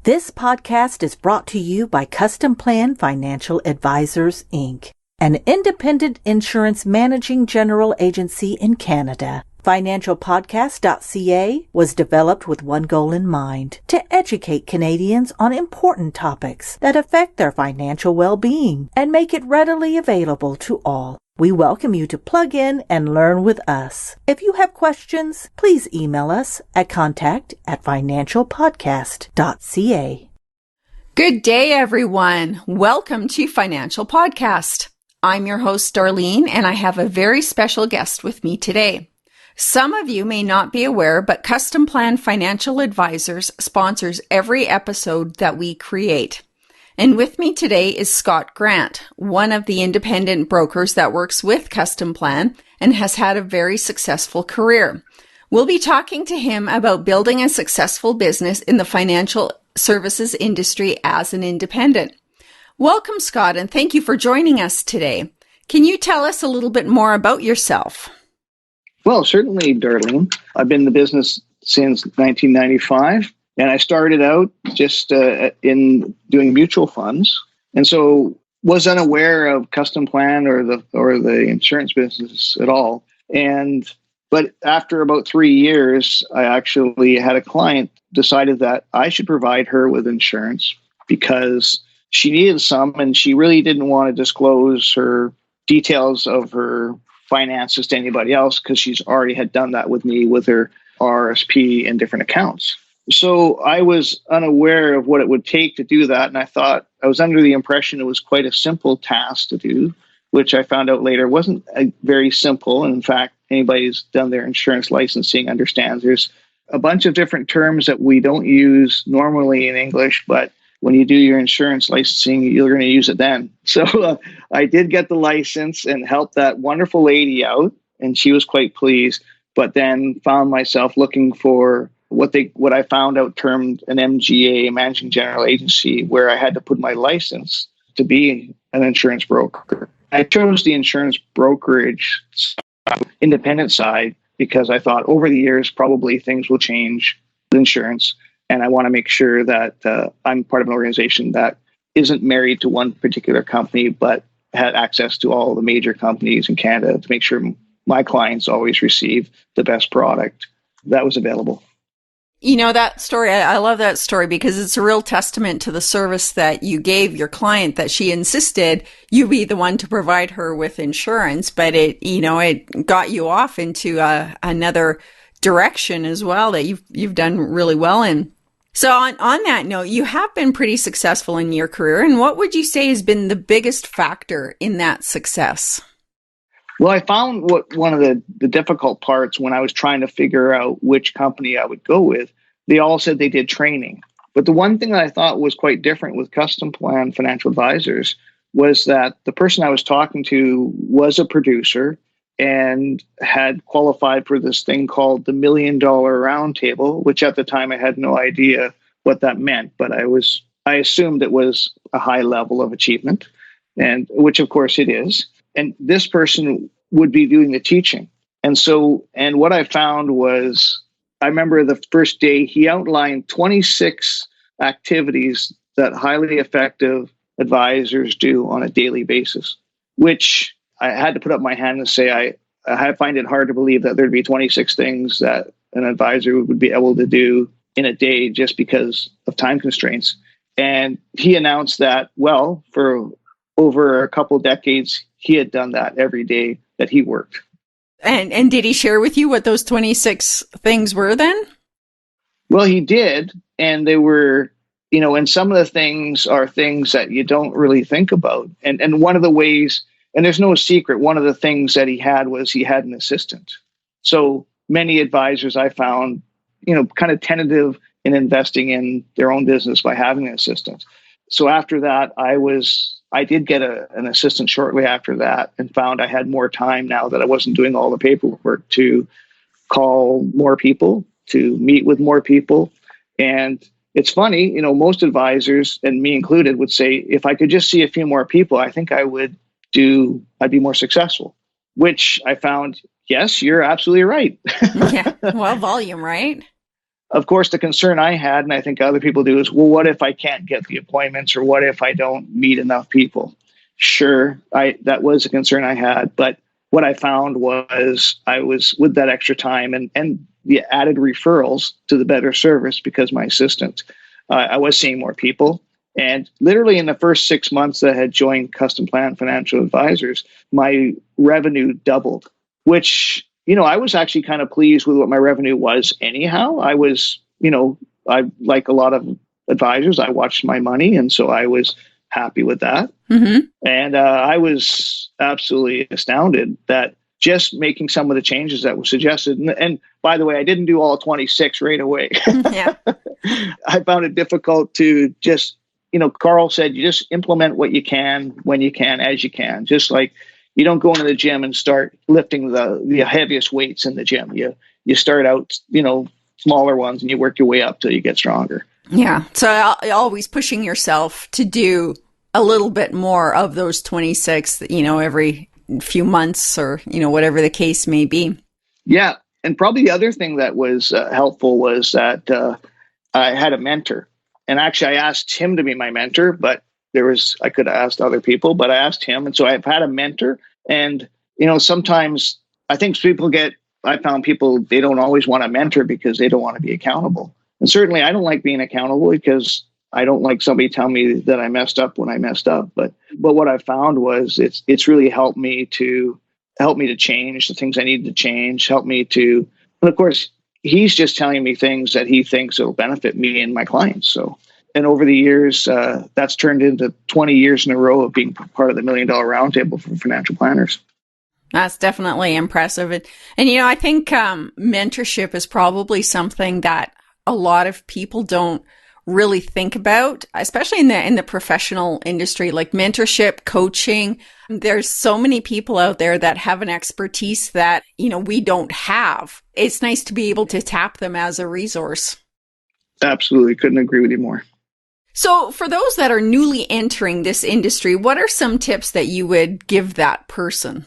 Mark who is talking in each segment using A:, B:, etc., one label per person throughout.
A: This podcast is brought to you by Customplan Financial Advisors Inc., an independent insurance managing general agency in Canada. Financialpodcast.ca was developed with one goal in mind: to educate Canadians on important topics that affect their financial well-being and make it readily available to all. We welcome you to plug in and learn with us. If you have questions, please email us at contact@financialpodcast.ca.
B: Good day, everyone. Welcome to Financial Podcast. I'm your host, Darlene, and I have a very special guest with me today. Some of you may not be aware, but Customplan Financial Advisors sponsors every episode that we create. And with me today is Scott Grant, one of the independent brokers that works with Customplan and has had a very successful career. We'll be talking to him about building a successful business in the financial services industry as an independent. Welcome, Scott, and thank you for joining us today. Can you tell us a little bit more about yourself?
C: Well, certainly, Darlene. I've been in the business since 1995. And I started out just in doing mutual funds, and so was unaware of Customplan or the insurance business at all. But after about 3 years, I actually had a client decided that I should provide her with insurance because she needed some, and she really didn't want to disclose her details of her finances to anybody else because she's already had done that with me with her RSP and different accounts. So I was unaware of what it would take to do that. And I was under the impression it was quite a simple task to do, which I found out later wasn't very simple. And in fact, anybody who's done their insurance licensing understands there's a bunch of different terms that we don't use normally in English, but when you do your insurance licensing, you're going to use it then. So I did get the license and helped that wonderful lady out, and she was quite pleased, but then found myself looking for what I found out termed an MGA, managing general agency, where I had to put my license to be an insurance broker. I chose the insurance brokerage independent side because I thought over the years, probably things will change with insurance. And I want to make sure that I'm part of an organization that isn't married to one particular company, but had access to all the major companies in Canada to make sure my clients always receive the best product that was available.
B: You know, that story, I love that story because it's a real testament to the service that you gave your client, that she insisted you be the one to provide her with insurance, but it got you off into another direction as well that you've done really well in. So on that note, you have been pretty successful in your career. And what would you say has been the biggest factor in that success?
C: Well, I found one of the difficult parts when I was trying to figure out which company I would go with. They all said they did training. But the one thing that I thought was quite different with Customplan Financial Advisors was that the person I was talking to was a producer and had qualified for this thing called the $1 Million Roundtable, which at the time I had no idea what that meant. But I assumed it was a high level of achievement, and which of course it is. And this person would be doing the teaching. And what I found was, I remember the first day he outlined 26 activities that highly effective advisors do on a daily basis, which I had to put up my hand and say, I find it hard to believe that there'd be 26 things that an advisor would be able to do in a day just because of time constraints. And he announced that, well, for over a couple decades, he had done that every day that he worked.
B: And did he share with you what those 26 things were then?
C: Well, he did. And they were, and some of the things are things that you don't really think about. And one of the ways, and there's no secret, one of the things that he had was he had an assistant. So many advisors I found, kind of tentative in investing in their own business by having an assistant. So after that, I did get an assistant shortly after that, and found I had more time now that I wasn't doing all the paperwork to call more people, to meet with more people. And it's funny, most advisors, and me included, would say, if I could just see a few more people, I think I'd be more successful, which I found, yes, you're absolutely right.
B: Yeah. Well, volume, right?
C: Of course, the concern I had, and I think other people do, is, well, what if I can't get the appointments, or what if I don't meet enough people? Sure, that was a concern I had. But what I found was I was, with that extra time and the added referrals to the better service, because my assistant, I was seeing more people. And literally in the first 6 months that I had joined Customplan Financial Advisors, my revenue doubled, which, I was actually kind of pleased with what my revenue was anyhow. I was, I, like a lot of advisors, I watched my money. And so I was happy with that.
B: Mm-hmm.
C: And I was absolutely astounded that just making some of the changes that were suggested. And by the way, I didn't do all 26 right away.
B: Yeah.
C: I found it difficult to just, Carl said, you just implement what you can, when you can, as you can. Just like you don't go into the gym and start lifting the heaviest weights in the gym. You start out, smaller ones, and you work your way up till you get stronger.
B: Yeah. So always pushing yourself to do a little bit more of those 26, every few months, or, whatever the case may be. Yeah.
C: And probably the other thing that was helpful was that I had a mentor. And actually, I asked him to be my mentor, but I could have asked other people, but I asked him. And so I've had a mentor. And, sometimes I think I found people, they don't always want a mentor because they don't want to be accountable. And certainly I don't like being accountable, because I don't like somebody telling me that I messed up when I messed up. But what I found was it's really helped me to change the things I needed to change, and of course, he's just telling me things that he thinks will benefit me and my clients. So, and over the years, that's turned into 20 years in a row of being part of the $1 Million Roundtable for financial planners.
B: That's definitely impressive. And I think mentorship is probably something that a lot of people don't really think about, especially in the professional industry, like mentorship, coaching. There's so many people out there that have an expertise that, we don't have. It's nice to be able to tap them as a resource.
C: Absolutely. Couldn't agree with you more.
B: So for those that are newly entering this industry, what are some tips that you would give that person?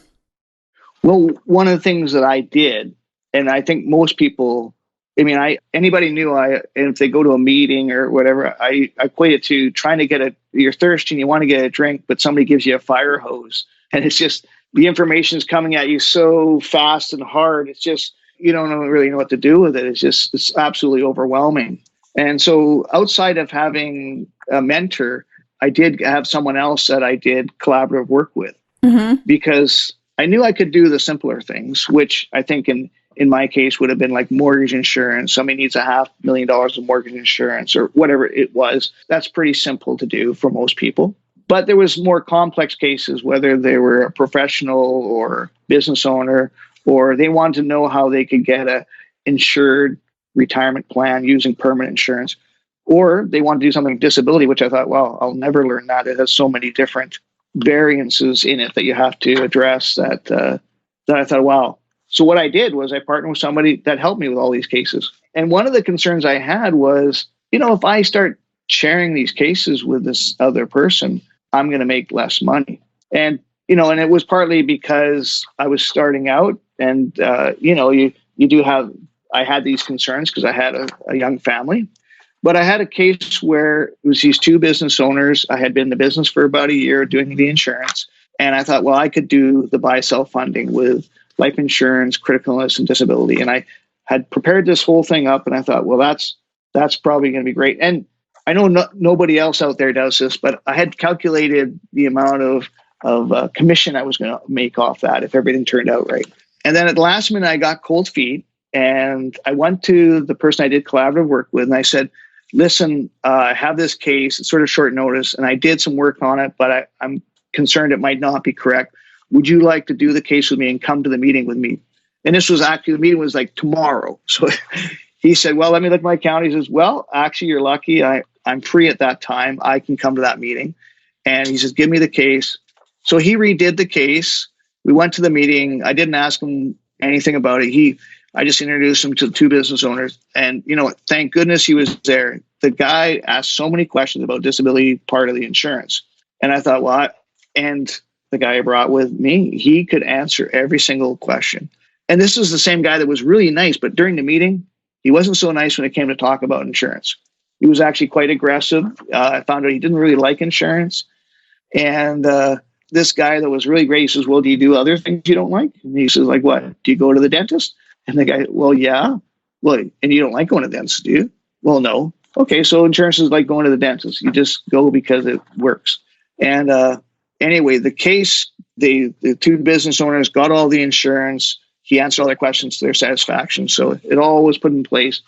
C: Well, one of the things that I did, and I think most people, anybody knew if they go to a meeting or whatever, I equate it to trying to you're thirsty and you want to get a drink, but somebody gives you a fire hose, and it's just, the information is coming at you so fast and hard. It's just, you don't really know what to do with it. It's absolutely overwhelming. And so outside of having a mentor, I did have someone else that I did collaborative work with,
B: mm-hmm.
C: because I knew I could do the simpler things, which I think in my case would have been like mortgage insurance. Somebody needs $500,000 of mortgage insurance or whatever it was. That's pretty simple to do for most people. But there was more complex cases, whether they were a professional or business owner, or they wanted to know how they could get a insured retirement plan using permanent insurance, or they wanted to do something with disability, which I thought, well, I'll never learn that. It has so many different variances in it that you have to address that I thought, wow. So what I did was I partnered with somebody that helped me with all these cases. And one of the concerns I had was, if I start sharing these cases with this other person, I'm going to make less money. And, and it was partly because I was starting out, and, I had these concerns because I had a young family. But I had a case where it was these two business owners. I had been in the business for about a year doing the insurance. And I thought, well, I could do the buy-sell funding with life insurance, critical illness, and disability. And I had prepared this whole thing up, and I thought, well, that's probably going to be great. And I know nobody else out there does this, but I had calculated the amount of commission I was going to make off that if everything turned out right. And then at the last minute, I got cold feet, and I went to the person I did collaborative work with, and I said, listen, I have this case. It's sort of short notice, and I did some work on it, but I'm concerned it might not be correct. Would you like to do the case with me and come to the meeting with me? And this was actually, the meeting was like tomorrow. So he said, well, let me look at my account. He says, well, actually, you're lucky. I'm free at that time. I can come to that meeting. And he says, give me the case. So he redid the case. We went to the meeting. I didn't ask him anything about it. I just introduced him to the two business owners. And, thank goodness he was there. The guy asked so many questions about disability part of the insurance. And I thought, and the guy I brought with me, he could answer every single question. And this is the same guy that was really nice, but during the meeting, he wasn't so nice when it came to talk about insurance. He was actually quite aggressive. I found out he didn't really like insurance. And this guy that was really great, he says, well, do you do other things you don't like? And he says, like what? Do you go to the dentist? And the guy, well, yeah. Well, and you don't like going to the dentist, do you? Well, no. Okay, so insurance is like going to the dentist. You just go because it works. And anyway, the case, the two business owners got all the insurance. He answered all their questions to their satisfaction. So it all was put in place.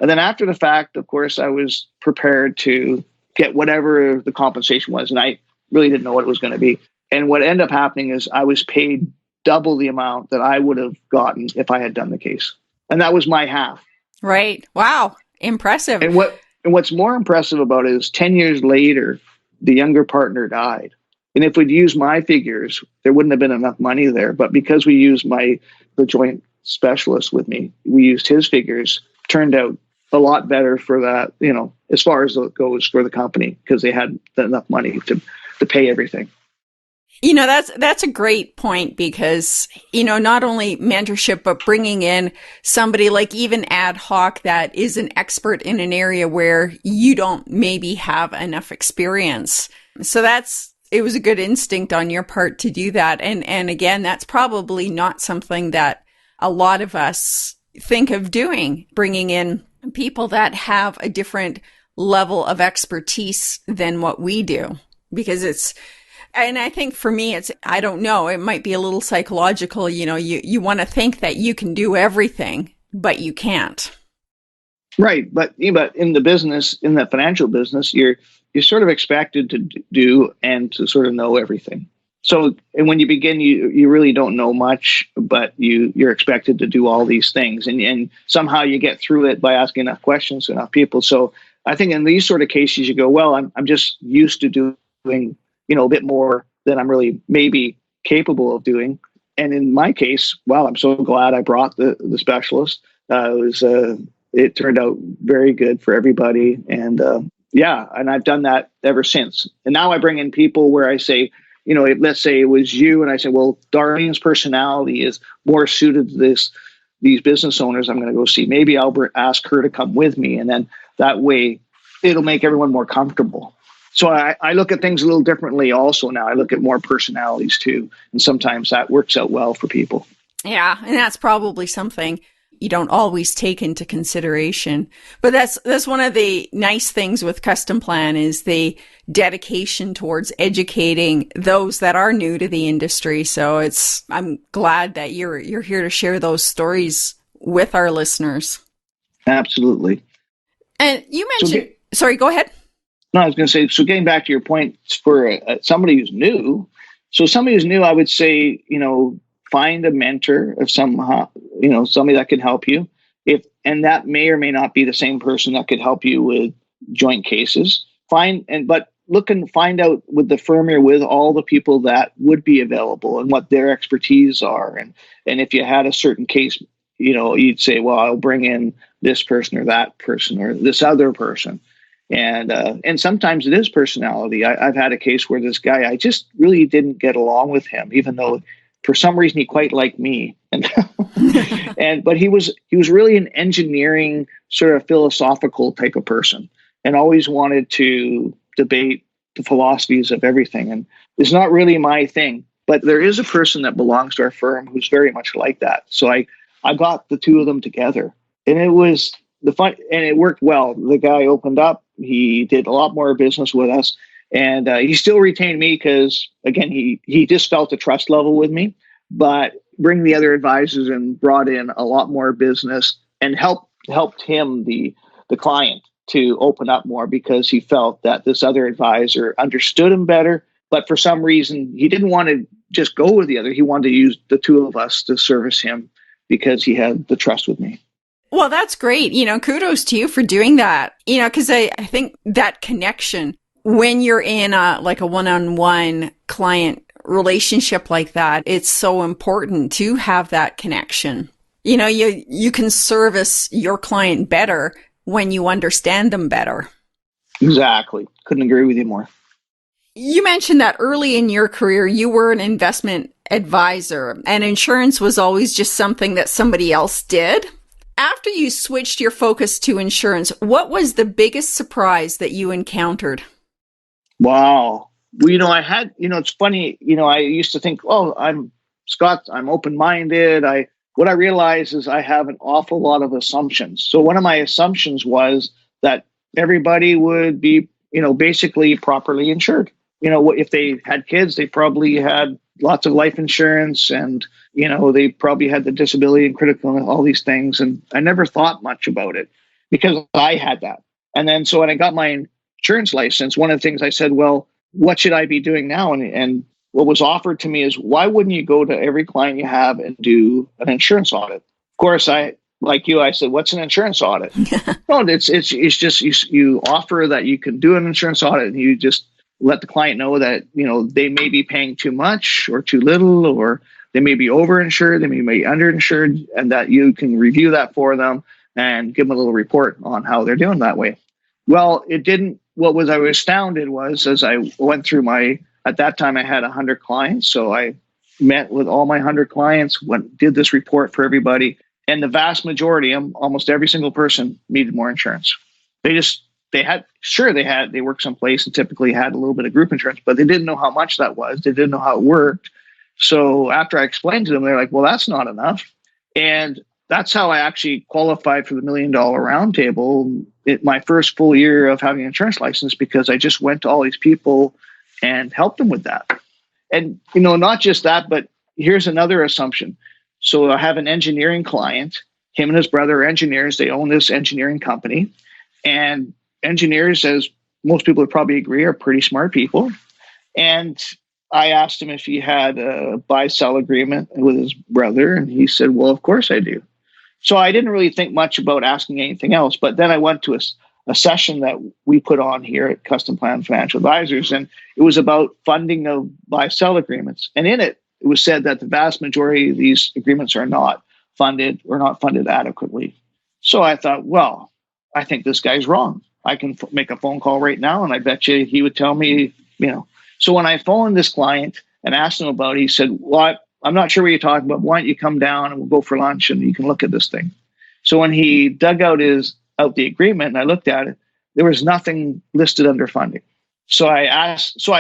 C: And then after the fact, of course, I was prepared to get whatever the compensation was. And I really didn't know what it was going to be. And what ended up happening is I was paid double the amount that I would have gotten if I had done the case. And that was my half.
B: Right. Wow. Impressive.
C: And what's more impressive about it is 10 years later, the younger partner died. And if we'd used my figures, there wouldn't have been enough money there. But because we used the joint specialist with me, we used his figures, turned out a lot better for that, as far as it goes for the company, because they had enough money to pay everything.
B: That's a great point because, not only mentorship, but bringing in somebody like even ad hoc that is an expert in an area where you don't maybe have enough experience. So it was a good instinct on your part to do that. And again, that's probably not something that a lot of us think of doing, bringing in people that have a different level of expertise than what we do, because and I think for me, I don't know, it might be a little psychological. You want to think that you can do everything, but you can't.
C: Right. But in the business, in the financial business, you're sort of expected to do and to sort of know everything. So, and when you begin, you really don't know much, but you're expected to do all these things. And somehow you get through it by asking enough questions to enough people. So I think in these sort of cases, you go, well, I'm just used to doing a bit more than I'm really maybe capable of doing. And in my case, wow, I'm so glad I brought the specialist. It turned out very good for everybody. And and I've done that ever since. And now I bring in people where I say, let's say it was you, and I say, well, Darlene's personality is more suited to these business owners I'm going to go see. Maybe I'll ask her to come with me. And then that way it'll make everyone more comfortable. So I look at things a little differently also now. I look at more personalities too. And sometimes that works out well for people.
B: Yeah. And that's probably something you don't always take into consideration. But that's one of the nice things with Customplan is the dedication towards educating those that are new to the industry. So I'm glad that you're here to share those stories with our listeners.
C: Absolutely.
B: And you mentioned, sorry, go ahead.
C: No, I was going to say, so getting back to your point for somebody who's new. So somebody who's new, I would say, find a mentor of somehow, somebody that can help you. And that may or may not be the same person that could help you with joint cases. But look and find out with the firm you're with all the people that would be available and what their expertise are. And if you had a certain case, you'd say, well, I'll bring in this person or that person or this other person. And sometimes it is personality. I've had a case where this guy, I just really didn't get along with him, even though for some reason he quite liked me. But he was really an engineering sort of philosophical type of person and always wanted to debate the philosophies of everything. And it's not really my thing, but there is a person that belongs to our firm who's very much like that. So I got the two of them together, and it was and it worked well. The guy opened up. He did a lot more business with us, and he still retained me because, again, he just felt a trust level with me, but bring the other advisors and brought in a lot more business and helped him, the client, to open up more because he felt that this other advisor understood him better. But for some reason, he didn't want to just go with the other. He wanted to use the two of us to service him because he had the trust with me.
B: Well, that's great. Kudos to you for doing that. Because I think that connection when you're in a one-on-one client relationship like that, it's so important to have that connection. You can service your client better when you understand them better.
C: Exactly. Couldn't agree with you more.
B: You mentioned that early in your career, you were an investment advisor and insurance was always just something that somebody else did. After you switched your focus to insurance, what was the biggest surprise that you encountered?
C: Wow. Well, it's funny, I used to think, oh, I'm Scott, I'm open-minded. What I realized is I have an awful lot of assumptions. So one of my assumptions was that everybody would be, basically properly insured. If they had kids, they probably had lots of life insurance and, they probably had the disability and critical and all these things. And I never thought much about it because I had that. And then so when I got my insurance license, one of the things I said, well, what should I be doing now? And what was offered to me is, why wouldn't you go to every client you have and do an insurance audit? Of course, I said, what's an insurance audit? No, it's just you offer that you can do an insurance audit and you just let the client know that, they may be paying too much or too little, or they may be overinsured, they may be underinsured, and that you can review that for them and give them a little report on how they're doing that way. Well, it didn't. I was astounded was as I went through at that time I had 100 clients. So I met with all my 100 clients, did this report for everybody. And the vast majority, almost every single person needed more insurance. They worked someplace and typically had a little bit of group insurance, but they didn't know how much that was. They didn't know how it worked. So after I explained to them, they're like, well, that's not enough. And that's how I actually qualified for the $1 Million Roundtable. My first full year of having an insurance license, because I just went to all these people and helped them with that. And, not just that, but here's another assumption. So I have an engineering client. Him and his brother are engineers. They own this engineering company. And engineers, as most people would probably agree, are pretty smart people. And I asked him if he had a buy-sell agreement with his brother. And he said, well, of course I do. So I didn't really think much about asking anything else. But then I went to a session that we put on here at Customplan Financial Advisors, and it was about funding of buy-sell agreements. And in it, it was said that the vast majority of these agreements are not funded or not funded adequately. So I thought, well, I think this guy's wrong. I can make a phone call right now, and I bet you he would tell me, So when I phoned this client and asked him about it, he said, well, I'm not sure what you're talking about. Why don't you come down and we'll go for lunch and you can look at this thing. So when he dug out the agreement and I looked at it, there was nothing listed under funding. So I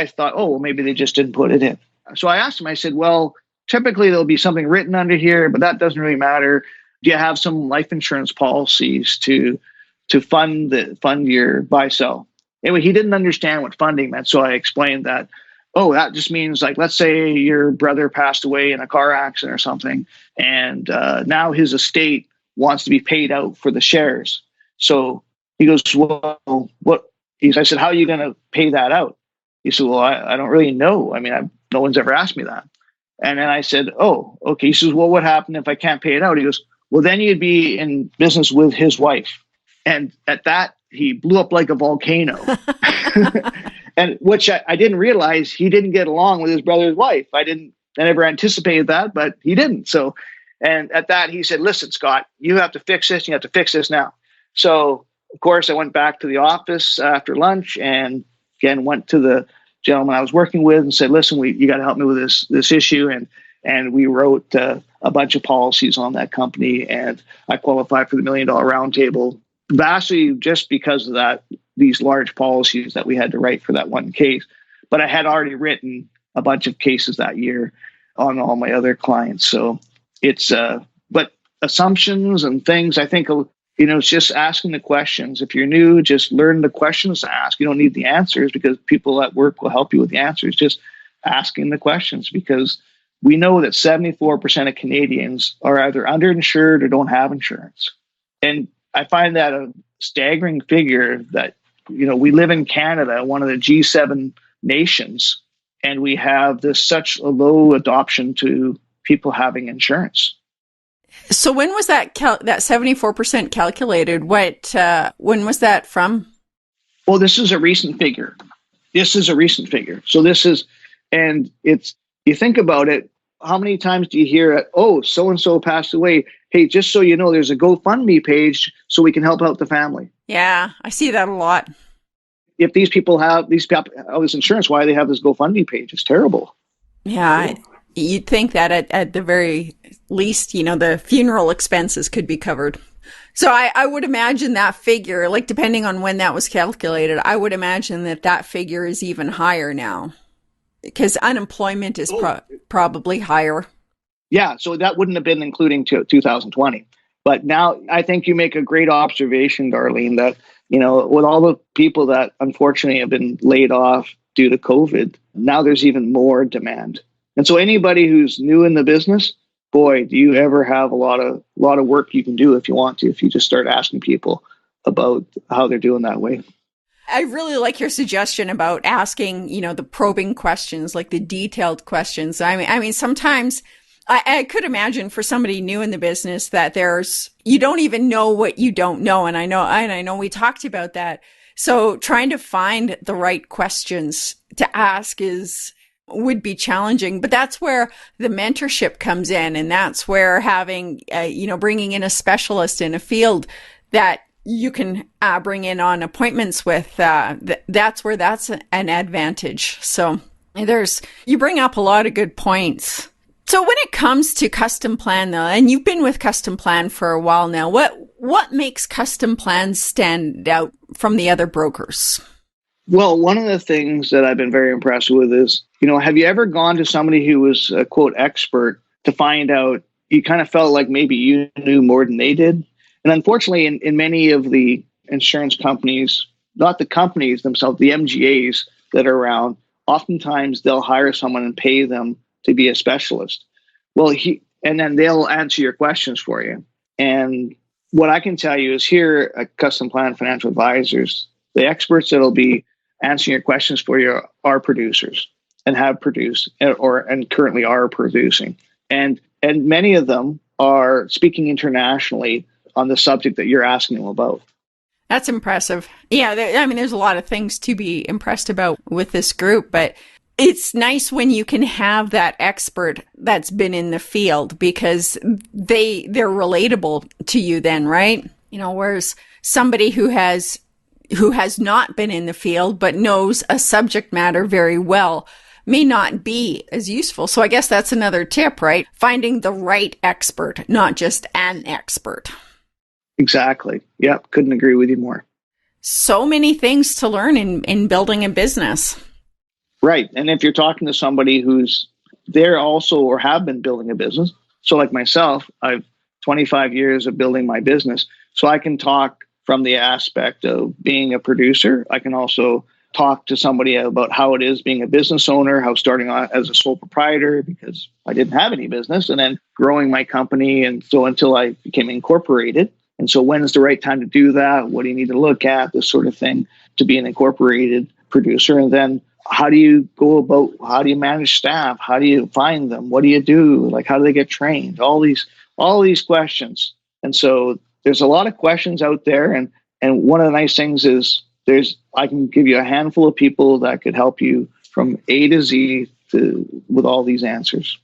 C: thought, oh, well, maybe they just didn't put it in. So I asked him, I said, well, typically there'll be something written under here, but that doesn't really matter. Do you have some life insurance policies to fund your buy-sell? Anyway, he didn't understand what funding meant. So I explained that, oh, that just means like, let's say your brother passed away in a car accident or something, and now his estate wants to be paid out for the shares. So he goes, well, I said, how are you going to pay that out? He said, well, I don't really know. I mean, no one's ever asked me that. And then I said, oh, okay. He says, well, what happened if I can't pay it out? He goes, well, then you'd be in business with his wife. And at that, he blew up like a volcano. And which I didn't realize, he didn't get along with his brother's wife. I never anticipated that, but he didn't. So, and at that, he said, listen, Scott, you have to fix this. You have to fix this now. So, of course, I went back to the office after lunch and again went to the gentleman I was working with and said, listen, you got to help me with this issue. And we wrote a bunch of policies on that company, and I qualified for the $1 Million Roundtable, vastly just because of these large policies that we had to write for that one case. But I had already written a bunch of cases that year on all my other clients. So it's, but assumptions and things, I think, it's just asking the questions. If you're new, just learn the questions to ask. You don't need the answers because people at work will help you with the answers. Just asking the questions, because we know that 74% of Canadians are either underinsured or don't have insurance. And I find that a staggering figure that, we live in Canada, one of the G7 nations, and we have such a low adoption to people having insurance.
B: So when was that 74% calculated? When was that from?
C: Well, this is a recent figure. So you think about it, how many times do you hear it? Oh, so-and-so passed away. Hey, just so you know, there's a GoFundMe page so we can help out the family.
B: Yeah, I see that a lot.
C: If these people have this insurance, why do they have this GoFundMe page? It's terrible.
B: Yeah, you'd think that at the very least, the funeral expenses could be covered. So I would imagine that figure, like depending on when that was calculated, I would imagine that figure is even higher now because unemployment is probably higher.
C: Yeah, so that wouldn't have been including 2020. But now I think you make a great observation, Darlene, that, with all the people that unfortunately have been laid off due to COVID, now there's even more demand. And so anybody who's new in the business, boy, do you ever have a lot of work you can do if you want to, if you just start asking people about how they're doing that way.
B: I really like your suggestion about asking, the probing questions, like the detailed questions. I mean, sometimes I could imagine for somebody new in the business that you don't even know what you don't know. And I know we talked about that. So trying to find the right questions to ask would be challenging, but that's where the mentorship comes in. And that's where having, bringing in a specialist in a field that you can bring in on appointments with, that's where that's an advantage. So you bring up a lot of good points. So when it comes to Customplan though, and you've been with Customplan for a while now, what makes Customplan stand out from the other brokers?
C: Well, one of the things that I've been very impressed with is, have you ever gone to somebody who was a quote expert to find out you kind of felt like maybe you knew more than they did? And unfortunately, in many of the insurance companies, not the companies themselves, the MGAs that are around, oftentimes they'll hire someone and pay them to be a specialist. Well, and then they'll answer your questions for you. And what I can tell you is here at Customplan Financial Advisors, the experts that'll be answering your questions for you are producers and have produced and currently are producing. And many of them are speaking internationally on the subject that you're asking them about.
B: That's impressive. Yeah, there's a lot of things to be impressed about with this group, but it's nice when you can have that expert that's been in the field because they're relatable to you then, right? Whereas somebody who has not been in the field but knows a subject matter very well may not be as useful. So I guess that's another tip, right? Finding the right expert, not just an expert.
C: Exactly. Yep. Couldn't agree with you more.
B: So many things to learn in building a business.
C: Right. And if you're talking to somebody who's there also or have been building a business, so like myself, I've 25 years of building my business. So I can talk from the aspect of being a producer. I can also talk to somebody about how it is being a business owner, how starting on as a sole proprietor, because I didn't have any business, and then growing my company. And so until I became incorporated. And so when is the right time to do that? What do you need to look at? This sort of thing to be an incorporated producer. And then how do you manage staff? How do you find them? What do you do? Like, how do they get trained? All these questions. And so there's a lot of questions out there. And one of the nice things is I can give you a handful of people that could help you from A to Z with all these answers.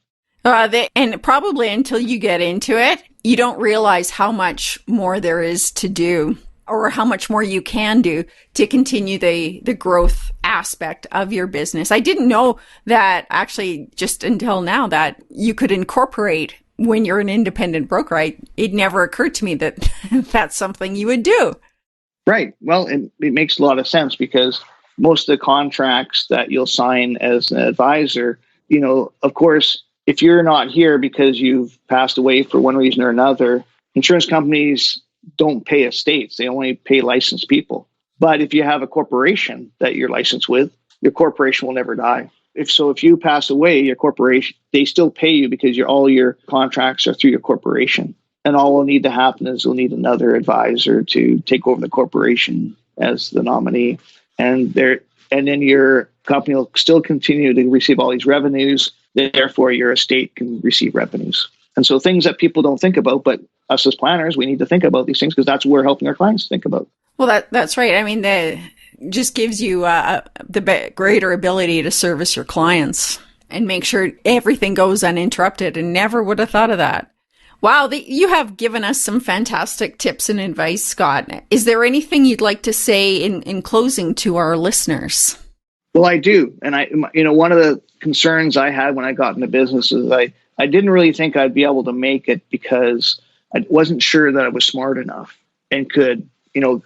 B: And probably until you get into it, you don't realize how much more there is to do or how much more you can do to continue the growth aspect of your business. I didn't know that actually just until now that you could incorporate when you're an independent broker. It never occurred to me that that's something you would do.
C: Right. Well, it makes a lot of sense because most of the contracts that you'll sign as an advisor, of course, if you're not here because you've passed away for one reason or another, insurance companies don't pay estates. They only pay licensed people. But if you have a corporation that you're licensed with, your corporation will never die. If you pass away, your corporation, they still pay you because all your contracts are through your corporation. And all will need to happen is you'll need another advisor to take over the corporation as the nominee. And then your company will still continue to receive all these revenues. Therefore, your estate can receive revenues. And so things that people don't think about, but us as planners, we need to think about these things because that's what we're helping our clients think about.
B: Well, that's right. I mean, just gives you the greater ability to service your clients and make sure everything goes uninterrupted, and never would have thought of that. Wow, you have given us some fantastic tips and advice, Scott. Is there anything you'd like to say in closing to our listeners?
C: Well, I do. And one of the concerns I had when I got into business is I didn't really think I'd be able to make it because I wasn't sure that I was smart enough and could,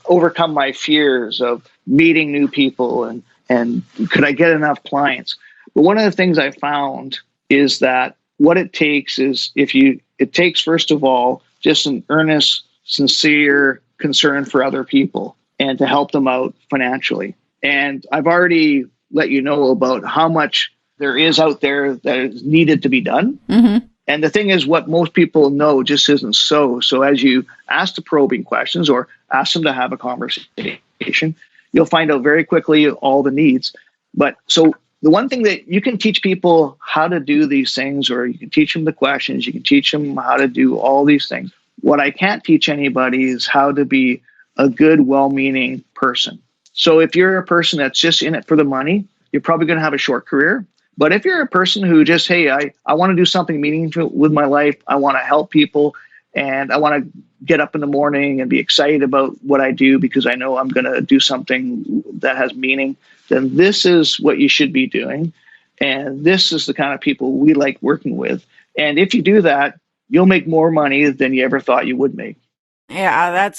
C: overcome my fears of meeting new people and could I get enough clients? But one of the things I found is that what it takes is it takes, first of all, just an earnest, sincere concern for other people and to help them out financially. And I've already let you know about how much there is out there that is needed to be done. Mm-hmm. And the thing is, what most people know just isn't so. So as you ask the probing questions or ask them to have a conversation, you'll find out very quickly all the needs. But so the one thing that you can teach people how to do these things, or you can teach them the questions, you can teach them how to do all these things. What I can't teach anybody is how to be a good, well-meaning person. So if you're a person that's just in it for the money, you're probably going to have a short career. But if you're a person who just, hey, I want to do something meaningful with my life, I want to help people, and I want to get up in the morning and be excited about what I do because I know I'm going to do something that has meaning, then this is what you should be doing. And this is the kind of people we like working with. And if you do that, you'll make more money than you ever thought you would make.
B: Yeah,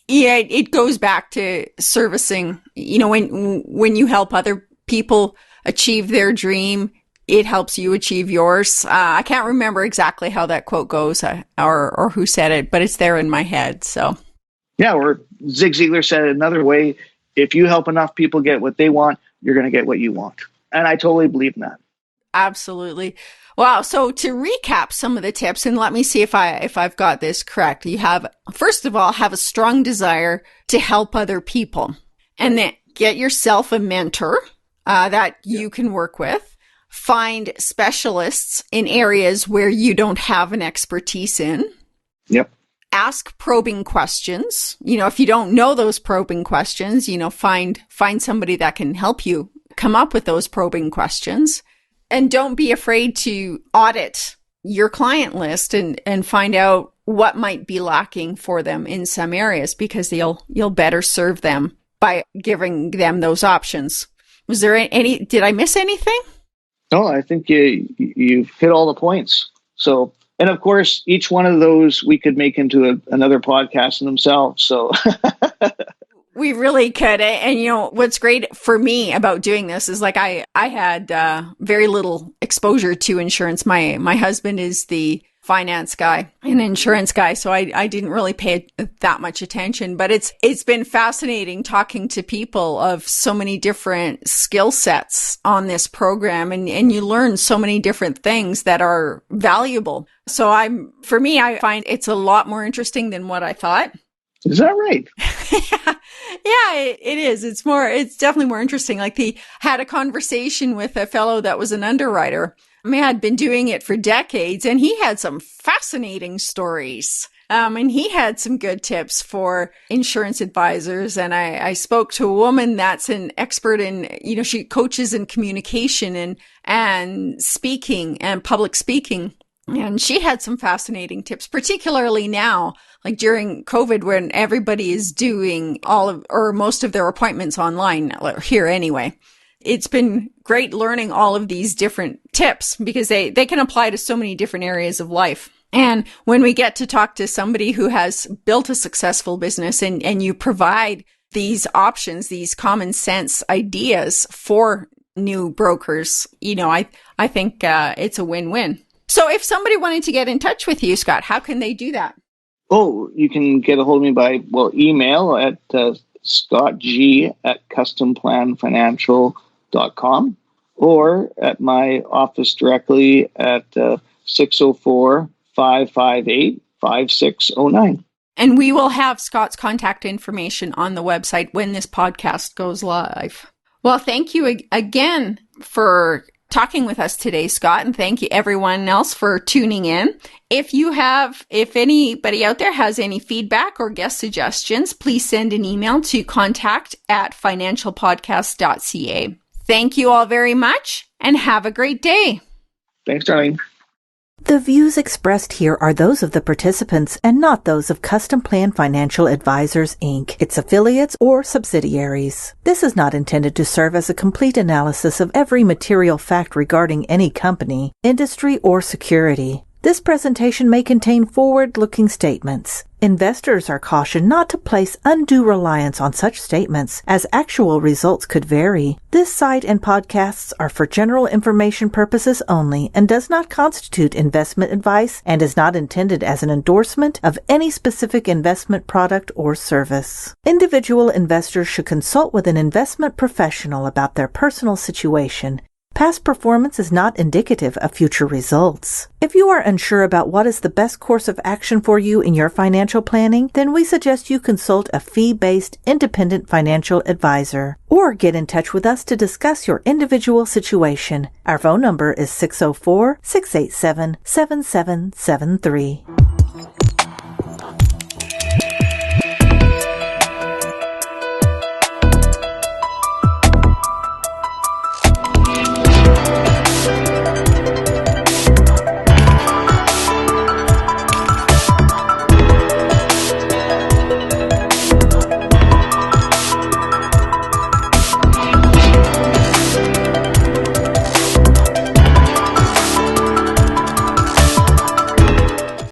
B: it goes back to servicing. When you help other people achieve their dream, it helps you achieve yours. I can't remember exactly how that quote goes or who said it, but it's there in my head. So, yeah,
C: or Zig Ziglar said it another way: if you help enough people get what they want, you're going to get what you want. And I totally believe in that.
B: Absolutely. Wow. So to recap some of the tips, and let me see if I've got this correct. You have, first of all, have a strong desire to help other people, and then get yourself a mentor that you can work with. Find specialists in areas where you don't have an expertise in.
C: Yep.
B: Ask probing questions. If you don't know those probing questions, find somebody that can help you come up with those probing questions. And don't be afraid to audit your client list and find out what might be lacking for them in some areas, because you'll better serve them by giving them those options. Was there did I miss anything?
C: No, I think you've hit all the points. So, and of course, each one of those we could make into another podcast in themselves. So
B: we really could. And what's great for me about doing this is I had very little exposure to insurance. My husband is the finance guy, an insurance guy, so I didn't really pay that much attention. But it's been fascinating talking to people of so many different skill sets on this program, and you learn so many different things that are valuable. So I find it's a lot more interesting than what I thought.
C: Is that right?
B: Yeah, it is. It's definitely more interesting. Had a conversation with a fellow that was an underwriter. Had been doing it for decades, and he had some fascinating stories. And he had some good tips for insurance advisors. And I spoke to a woman that's an expert in, she coaches in communication and speaking and public speaking. And she had some fascinating tips, particularly now, during COVID, when everybody is doing most of their appointments online, here anyway. It's been great learning all of these different tips because they can apply to so many different areas of life. And when we get to talk to somebody who has built a successful business and you provide these options, these common sense ideas for new brokers, I think it's a win-win. So if somebody wanted to get in touch with you, Scott, how can they do that?
C: Oh, you can get a hold of me by, email at scottg@customplanfinancial.com or at my office directly at 604-558-5609.
B: And we will have Scott's contact information on the website when this podcast goes live. Well, thank you again for talking with us today, Scott, and thank you everyone else for tuning in. If anybody out there has any feedback or guest suggestions, please send an email to contact@financialpodcast.ca. Thank you all very much and have a great day.
C: Thanks, Darlene.
A: The views expressed here are those of the participants and not those of Customplan Financial Advisors Inc., its affiliates, or subsidiaries. This is not intended to serve as a complete analysis of every material fact regarding any company, industry, or security. This presentation may contain forward-looking statements. Investors are cautioned not to place undue reliance on such statements, as actual results could vary. This site and podcasts are for general information purposes only and does not constitute investment advice and is not intended as an endorsement of any specific investment product or service. Individual investors should consult with an investment professional about their personal situation. Past performance is not indicative of future results. If you are unsure about what is the best course of action for you in your financial planning, then we suggest you consult a fee-based independent financial advisor or get in touch with us to discuss your individual situation. Our phone number is 604-687-7773.